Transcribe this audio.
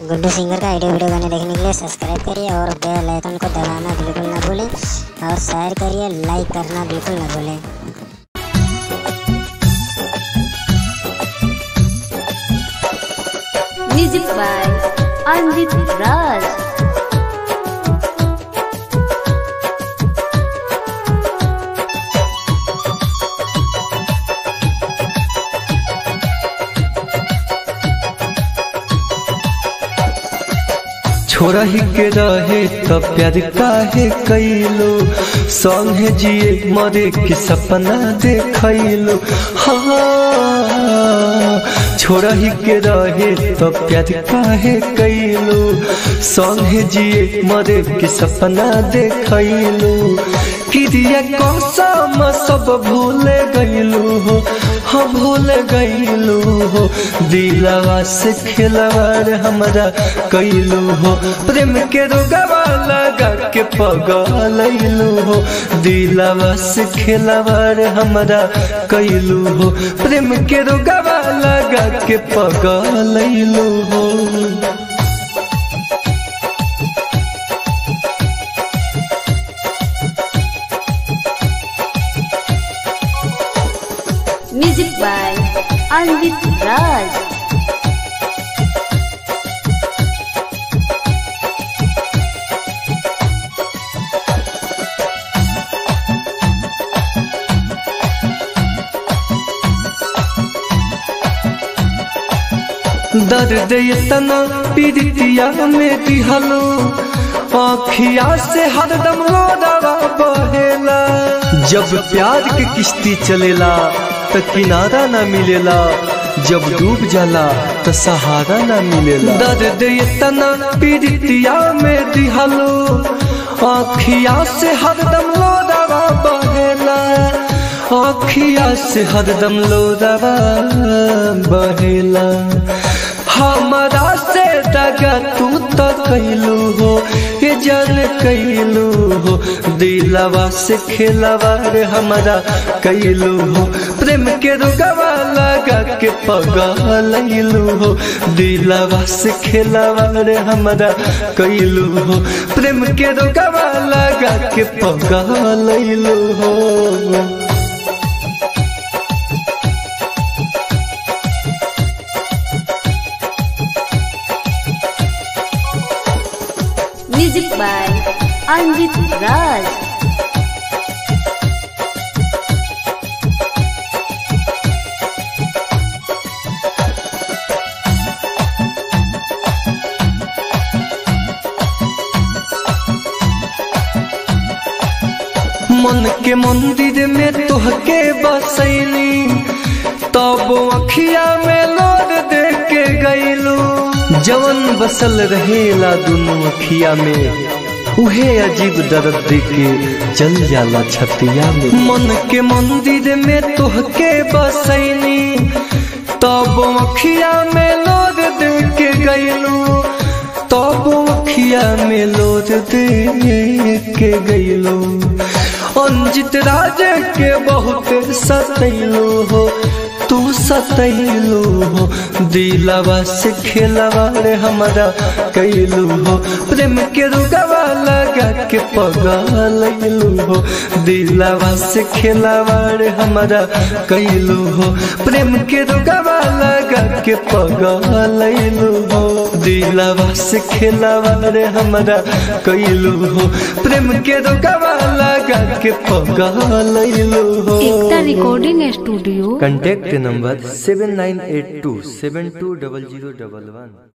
Guddu singer का video गाने देखने के लिए सब्सक्राइब करिए और बेल आइकन को दबाना बिल्कुल ना भूलें और शेयर करिए, लाइक करना बिल्कुल ना भूलें। म्यूजिक बाय अंजित राज। छोरा ही के रहे तब प्यार काहे कैलो, संगे जिए मरे के सपना देखैलो। हाँ, छोरा ही के रहे तब प्यार काहे कैलो, संगे जिए मरे के सपना देखैलो। क्रिया कसम सब भूल गईलू हो, हाँ भूल गईलू हो। दिलवा से खिलवाड़ हमरा कैलू हो, प्रेम के रोगवा लगा के पगलैलू हो। दिलवा से खिलवाड़ हमरा कैलू हो, प्रेम के रोगवा लगा के पगलैलू हो। म्यूजिक बाय अंजित राज। दर्द इतना पीड़ितिया में दिहलो, आँखिया से हरदम रोदवा बहेला। जब प्यार के किश्ती चलेला तो किनारा ना मिलेला, जब डूब जाला तो सहारा ना मिलेला। दर्द इतना पीड़ितिया में दिहलो, आँखिया से हरदम रोदवा बहेला। आँखिया से हरदम लोदवा बहेला। हमारा से दगा तू तो कैलू हो, ये जान कैलू हो। दिलवा से खिलवाड़ हमरा कैलू हो, प्रेम के रोगवा लगा के पगलैलू हो। दिलवा से खिलवाड़ हमरा कैलू हो, प्रेम के रोगवा लगा के पगलैलू हो। म्यूजिक बाय अंजित राज। मन के मंदिर में तोहके बसैली, तब अखिया में लोर दे के गईलू। जवन बसल रहेला दुनू अखिया में, उहे अजीब दर्द दे के चल जाला छतिया में। मन के मंदिर में तोहके बसैली, तब अखिया में लोर दे के गईलू। तब अखिया में लोर दे के गईलू। अंजित राज के बहुत सतैलू हो, तू सतैलू हो। दिलवा से खिलवाड़ हमरा कैलू हो, प्रेम के रोगवा लगा के पगलैलू हो। दिलवा से खिलवाड़ हमरा कैलू हो, प्रेम के रोगवा लगा के पगलैलू हो। दिलवा से खिलवाड़ हमरा कैलू हो, प्रेम के रोगवा लगा के पगलैलू हो। एकता रिकॉर्डिंग स्टूडियो। Contact number 7982720011।